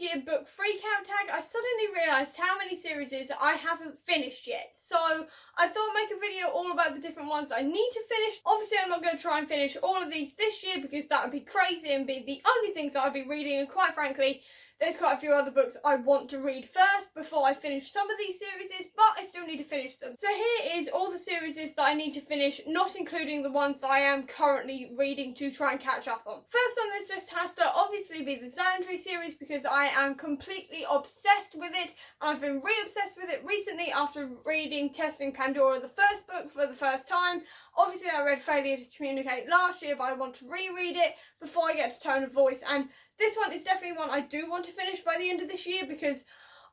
mid-year book freakout tag, I suddenly realised how many series I haven't finished yet. So I thought I'd make a video all about the different ones I need to finish. Obviously I'm not going to try and finish all of these this year because that would be crazy and be the only things I'd be reading, and quite frankly there's quite a few other books I want to read first before I finish some of these series, but I still need to finish them. So here is all the series that I need to finish, not including the ones that I am currently reading to try and catch up on. First on this list has to obviously be the X23 series because I am completely obsessed with it. I've been re-obsessed with it recently after reading Testing Pandora, the first book, for the first time. Obviously I read Failure to Communicate last year, but I want to reread it before I get to Tone of Voice, and this one is definitely one I do want to finish by the end of this year because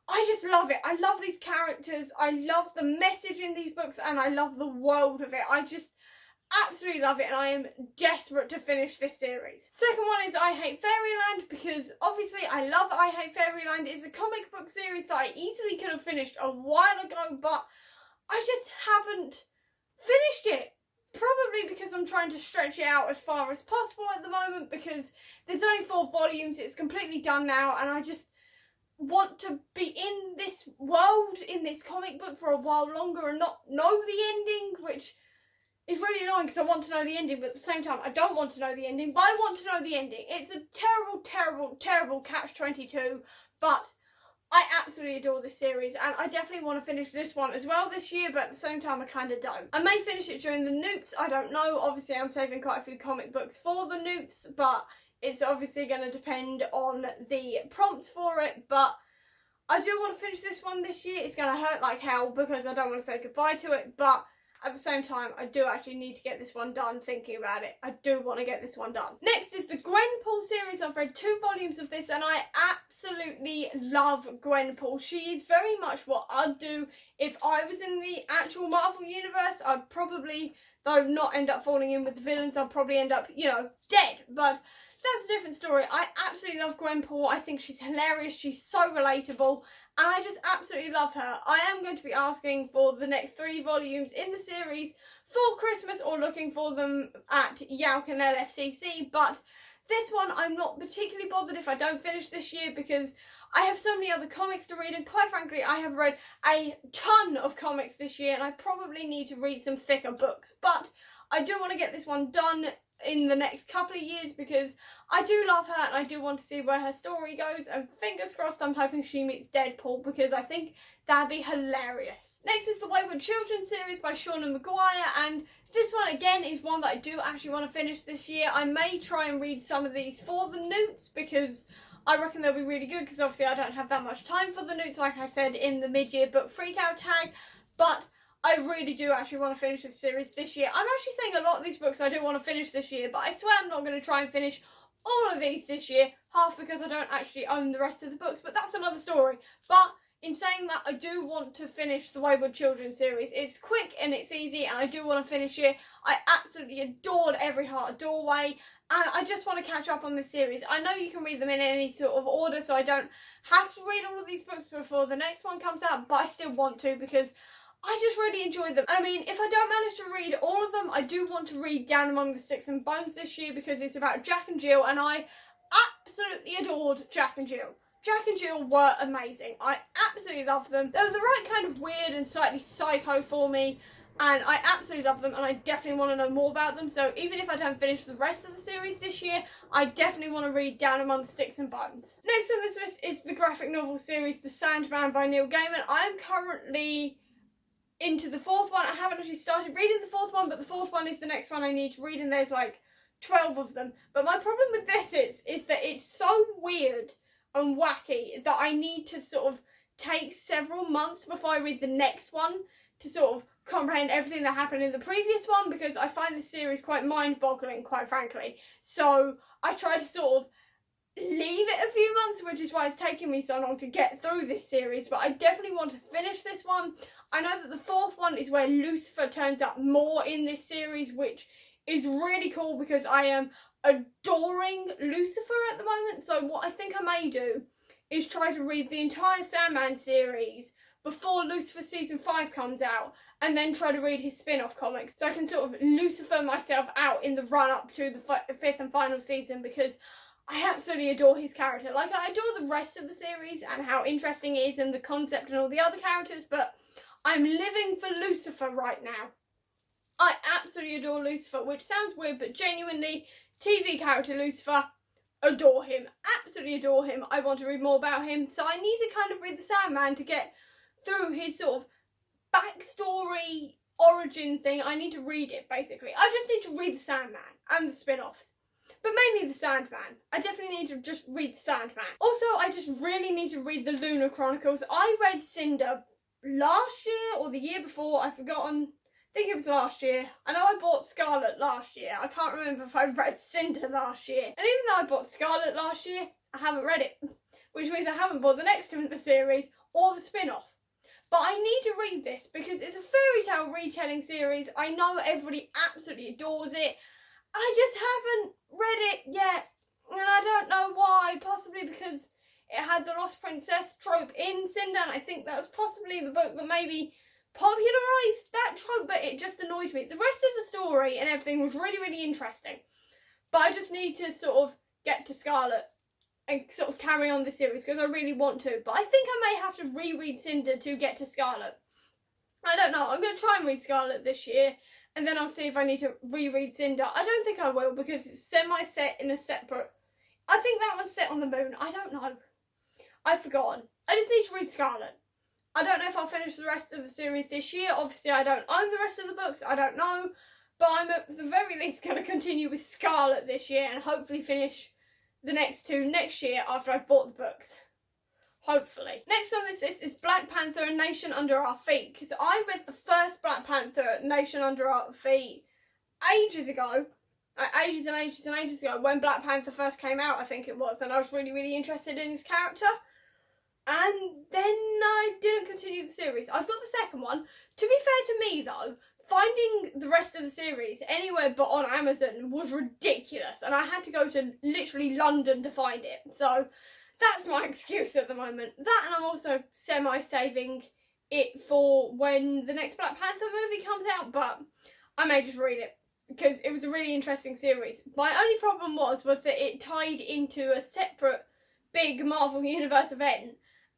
I just love it. I love these characters, I love the message in these books, and I love the world of it. I just absolutely love it, and I am desperate to finish this series. Second one is I Hate Fairyland because obviously I love I Hate Fairyland. It's a comic book series that I easily could have finished a while ago, but I just haven't finished it. Probably because I'm trying to stretch it out as far as possible at the moment because there's only 4 volumes, it's completely done now, and I just want to be in this world, in this comic book for a while longer and not know the ending, which is really annoying because I want to know the ending, but at the same time I don't want to know the ending, but I want to know the ending. It's a terrible, terrible, terrible catch-22, but I absolutely adore this series, and I definitely want to finish this one as well this year, but at the same time I kind of don't. I may finish it during the Newts, I don't know. Obviously I'm saving quite a few comic books for the Newts, but it's obviously going to depend on the prompts for it, but I do want to finish this one this year. It's going to hurt like hell because I don't want to say goodbye to it, but at the same time, I do actually need to get this one done, thinking about it. I do want to get this one done. Next is the Gwenpool series. I've read 2 volumes of this and I absolutely love Gwenpool. She is very much what I'd do if I was in the actual Marvel universe. I'd probably, though not end up falling in with the villains, I'd probably end up, you know, dead. But that's a different story. I absolutely love Gwenpool. I think she's hilarious. She's so relatable. And I just absolutely love her. I am going to be asking for the next 3 volumes in the series for Christmas or looking for them at Yauk and LFCC. But this one I'm not particularly bothered if I don't finish this year because I have so many other comics to read, and quite frankly I have read a ton of comics this year and I probably need to read some thicker books. But I do want to get this one done in the next couple of years because I do love her and I do want to see where her story goes, and fingers crossed I'm hoping she meets Deadpool because I think that'd be hilarious. Next is the Wayward Children series by Shauna Maguire, and this one again is one that I do actually want to finish this year. I may try and read some of these for the Newts because I reckon they'll be really good because obviously I don't have that much time for the Newts, like I said in the mid-year book freakout tag, but I really do actually want to finish this series this year. I'm actually saying a lot of these books I do want to finish this year, but I swear I'm not going to try and finish all of these this year, half because I don't actually own the rest of the books, but that's another story. But in saying that, I do want to finish the Wayward Children series. It's quick and it's easy and I do want to finish it. I absolutely adored Every Heart a Doorway and I just want to catch up on this series. I know you can read them in any sort of order, so I don't have to read all of these books before the next one comes out, but I still want to because I just really enjoyed them. And I mean, if I don't manage to read all of them, I do want to read Down Among the Sticks and Bones this year because it's about Jack and Jill, and I absolutely adored Jack and Jill. Jack and Jill were amazing. I absolutely loved them. They were the right kind of weird and slightly psycho for me, and I absolutely love them, and I definitely want to know more about them. So even if I don't finish the rest of the series this year, I definitely want to read Down Among the Sticks and Bones. Next on this list is the graphic novel series The Sandman by Neil Gaiman. I am currently into the 4th one. I haven't actually started reading the 4th one, but the 4th one is the next one I need to read, and there's like 12 of them. But my problem with this is that it's so weird and wacky that I need to sort of take several months before I read the next one to sort of comprehend everything that happened in the previous one, because I find this series quite mind-boggling, quite frankly. So I try to sort of leave it a few months, which is why it's taking me so long to get through this series, but I definitely want to finish this one. I know that the 4th one is where Lucifer turns up more in this series, which is really cool because I am adoring Lucifer at the moment. So what I think I may do is try to read the entire Sandman series before Lucifer season 5 comes out, and then try to read his spin-off comics so I can sort of Lucifer myself out in the run-up to the 5th and final season, because I absolutely adore his character. Like, I adore the rest of the series and how interesting it is and the concept and all the other characters, but I'm living for Lucifer right now. I absolutely adore Lucifer, which sounds weird, but genuinely, TV character Lucifer, adore him. Absolutely adore him. I want to read more about him, so I need to kind of read the Sandman to get through his sort of backstory, origin thing. I need to read it, basically. I just need to read the Sandman and the spin-offs. But mainly the Sandman. I definitely need to just read the Sandman. Also, I just really need to read the Lunar Chronicles. I read Cinder last year or the year before. I've forgotten. I think it was last year. I know I bought Scarlet last year. I can't remember if I read Cinder last year. And even though I bought Scarlet last year, I haven't read it. Which means I haven't bought the next one in the series or the spin-off. But I need to read this because it's a fairy tale retelling series. I know everybody absolutely adores it. I just haven't read it yet. And I don't know why. Possibly because it had the Lost Princess trope in Cinder. And I think that was possibly the book that maybe popularised that trope. But it just annoyed me. The rest of the story and everything was really, really interesting. But I just need to sort of get to Scarlet and sort of carry on the series because I really want to. But I think I may have to reread Cinder to get to Scarlet. I don't know. I'm going to try and read Scarlet this year. And then I'll see if I need to reread Cinder. I don't think I will because it's semi-set in a separate... I think that one's set on the moon. I don't know. I've forgotten. I just need to read Scarlet. I don't know if I'll finish the rest of the series this year. Obviously, I don't own the rest of the books. I don't know. But I'm at the very least going to continue with Scarlet this year and hopefully finish the next two next year after I've bought the books. Hopefully. Next on this list is Black Panther and Nation Under Our Feet. Because I read the first Black Panther, Nation Under Our Feet, ages ago. Ages and ages and ages ago. When Black Panther first came out, I think it was. And I was really, really interested in his character. And then I didn't continue the series. I've got the second one. To be fair to me, though, finding the rest of the series anywhere but on Amazon was ridiculous. And I had to go to literally London to find it. So that's my excuse at the moment. That, and I'm also semi-saving it for when the next Black Panther movie comes out, but I may just read it because it was a really interesting series. My only problem was that it tied into a separate big Marvel Universe event,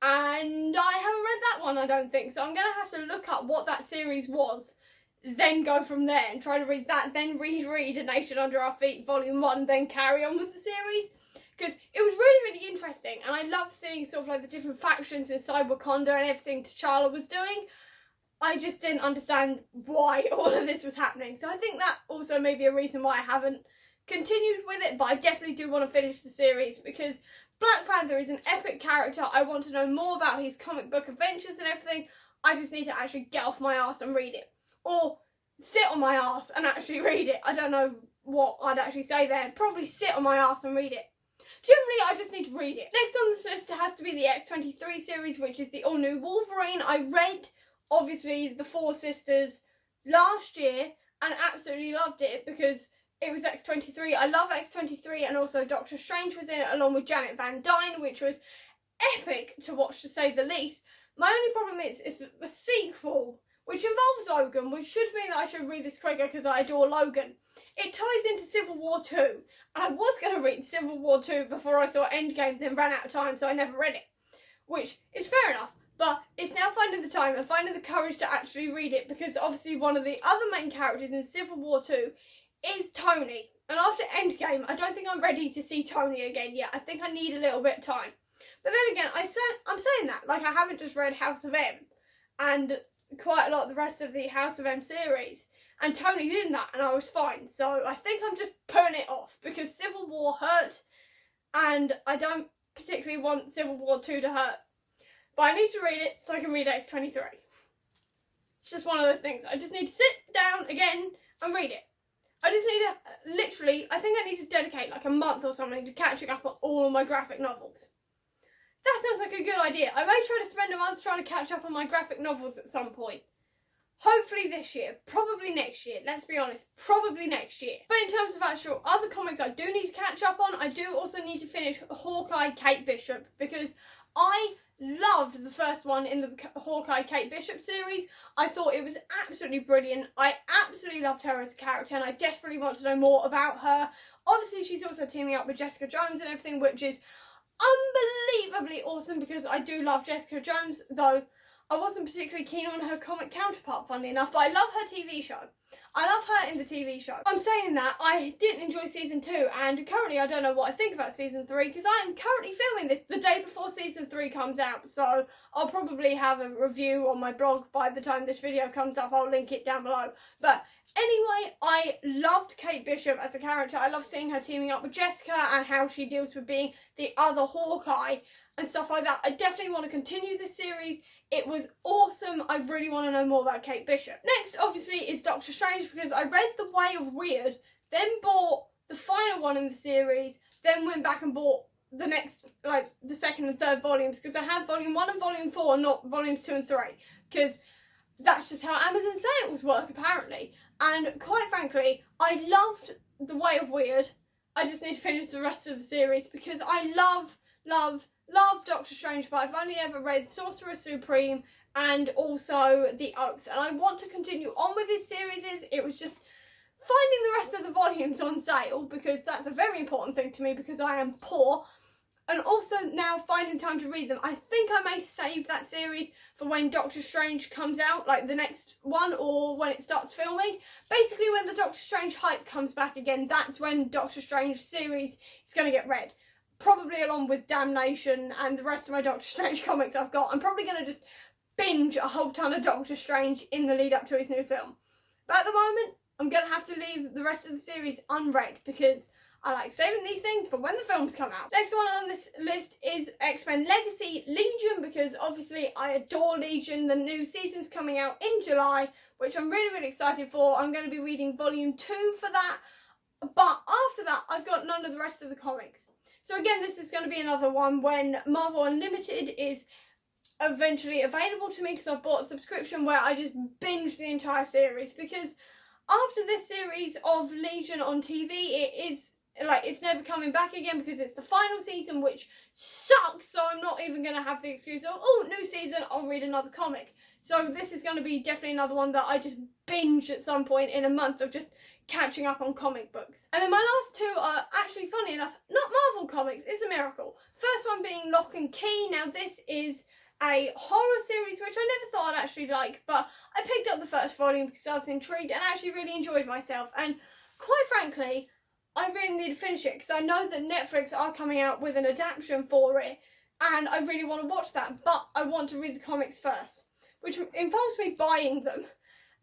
and I haven't read that one, I don't think, so I'm going to have to look up what that series was, then go from there and try to read that, then reread A Nation Under Our Feet Volume 1, then carry on with the series. Because it was really, really interesting, and I love seeing sort of like the different factions inside Wakanda and everything T'Challa was doing. I just didn't understand why all of this was happening. So I think that also may be a reason why I haven't continued with it, but I definitely do want to finish the series because Black Panther is an epic character. I want to know more about his comic book adventures and everything. I just need to actually get off my arse and read it. Or sit on my arse and actually read it. I don't know what I'd actually say there. Probably sit on my arse and read it. Generally, I just need to read it. Next on this list has to be the X23 series, which is the all-new Wolverine. I read, obviously, The Four Sisters last year and absolutely loved it because it was X23. I love X23, and also Doctor Strange was in it along with Janet Van Dyne, which was epic to watch, to say the least. My only problem is that the sequel, which involves Logan, which should mean that I should read this quicker because I adore Logan, it ties into Civil War 2. And I was going to read Civil War 2 before I saw Endgame, then ran out of time, so I never read it. Which is fair enough, but it's now finding the time and finding the courage to actually read it, because obviously one of the other main characters in Civil War 2 is Tony. And after Endgame, I don't think I'm ready to see Tony again yet. I think I need a little bit of time. But then again, I'm saying that, like, I haven't just read House of M and quite a lot of the rest of the House of M series. And Tony did that, and I was fine. So I think I'm just putting it off because Civil War hurt, and I don't particularly want Civil War 2 to hurt. But I need to read it so I can read X23. It's just one of those things. I just need to sit down again and read it. I just need to, literally, I think I need to dedicate like a month or something to catching up on all of my graphic novels. That sounds like a good idea. I may try to spend a month trying to catch up on my graphic novels at some point. Hopefully this year, probably next year, let's be honest, probably next year. But in terms of actual other comics I do need to catch up on, I do also need to finish Hawkeye Kate Bishop, because I loved the first one in the Hawkeye Kate Bishop series. I thought it was absolutely brilliant. I absolutely loved her as a character, and I desperately want to know more about her. Obviously, she's also teaming up with Jessica Jones and everything, which is unbelievably awesome because I do love Jessica Jones, though I wasn't particularly keen on her comic counterpart, funnily enough, but I love her TV show. I love her in the TV show. I'm saying that, I didn't enjoy season 2, and currently I don't know what I think about season 3, because I am currently filming this the day before season 3 comes out, so I'll probably have a review on my blog by the time this video comes up. I'll link it down below. But anyway, I loved Kate Bishop as a character. I love seeing her teaming up with Jessica and how she deals with being the other Hawkeye and stuff like that. I definitely want to continue this series. It was awesome. I really want to know more about Kate Bishop. Next, obviously, is Doctor Strange, because I read The Way of Weird, then bought the final one in the series, then went back and bought the next, like, the second and third volumes, because I have volume 1 and volume 4, not volumes 2 and 3, because that's just how Amazon sales work, apparently. And quite frankly, I loved The Way of Weird. I just need to finish the rest of the series, because I love Doctor Strange, but I've only ever read Sorcerer Supreme and also The Oath, and I want to continue on with this series. It was just finding the rest of the volumes on sale, because that's a very important thing to me because I am poor, and also now finding time to read them. I think I may save that series for when Doctor Strange comes out, like the next one, or when it starts filming. Basically, when the Doctor Strange hype comes back again, that's when Doctor Strange series is going to get read. Probably along with Damnation and the rest of my Doctor Strange comics I've got. I'm probably going to just binge a whole ton of Doctor Strange in the lead up to his new film. But at the moment, I'm going to have to leave the rest of the series unread because I like saving these things for when the films come out. Next one on this list is X-Men Legacy Legion, because obviously I adore Legion. The new season's coming out in July, which I'm really excited for. I'm going to be reading volume 2 for that. But after that, I've got none of the rest of the comics. So again, this is going to be another one when Marvel Unlimited is eventually available to me, because I've bought a subscription where I just binge the entire series. Because after this series of Legion on TV, it's never coming back again, because it's the final season, which sucks. So I'm not even going to have the excuse of, oh, new season, I'll read another comic. So this is going to be definitely another one that I just binge at some point in a month of just catching up on comic books. And then my last two are actually, funny enough, not Marvel comics. It's a miracle. First one being Lock and Key. Now this is a horror series which I never thought I'd actually like, but I picked up the first volume because I was intrigued and actually really enjoyed myself. And quite frankly, I really need to finish it because I know that Netflix are coming out with an adaptation for it, and I really want to watch that, but I want to read the comics first, which involves me buying them.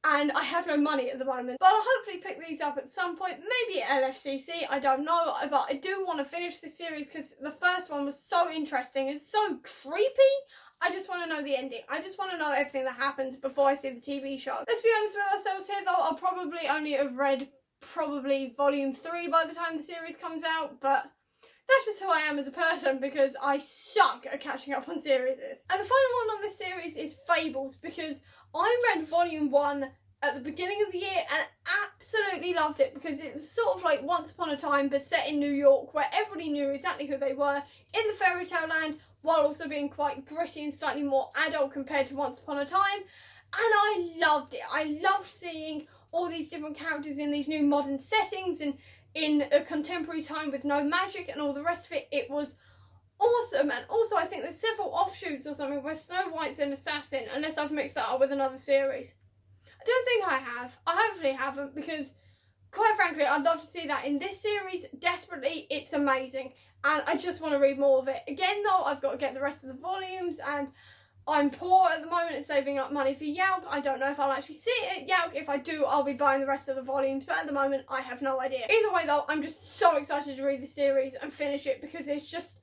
And I have no money at the moment. But I'll hopefully pick these up at some point, maybe at LFCC, I don't know. But I do want to finish this series because the first one was so interesting. It's so creepy. I just want to know the ending. I just want to know everything that happens before I see the TV show. Let's be honest with ourselves here though, I'll probably only have read volume 3 by the time the series comes out, but that's just who I am as a person because I suck at catching up on series. And the final one on this series is Fables, because I read volume 1 at the beginning of the year and absolutely loved it because it was sort of like Once Upon a Time but set in New York, where everybody knew exactly who they were in the fairy tale land, while also being quite gritty and slightly more adult compared to Once Upon a Time. And I loved it. I loved seeing all these different characters in these new modern settings and in a contemporary time with no magic and all the rest of it. It was awesome. And also I think there's several offshoots or something where Snow White's an assassin, unless I've mixed that up with another series. I don't think I have. I hopefully haven't, because quite frankly I'd love to see that in this series desperately. It's amazing and I just want to read more of it. Again though, I've got to get the rest of the volumes and I'm poor at the moment and saving up money for Yelp. I don't know if I'll actually see it at Yelp. If I do, I'll be buying the rest of the volumes, but at the moment I have no idea. Either way though, I'm just so excited to read the series and finish it because it's just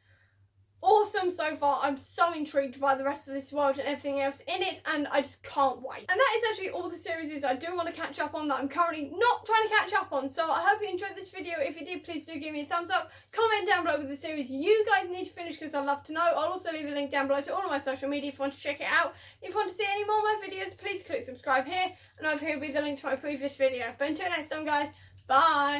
awesome so far. I'm so intrigued by the rest of this world and everything else in it, and I just can't wait. And that is actually all the series I do want to catch up on that I'm currently not trying to catch up on. So I hope you enjoyed this video. If you did, please do give me a thumbs up. Comment down below with the series you guys need to finish because I'd love to know. I'll also leave a link down below to all of my social media if you want to check it out. If you want to see any more of my videos, please click subscribe here, and over here will be the link to my previous video. But until next time guys, bye!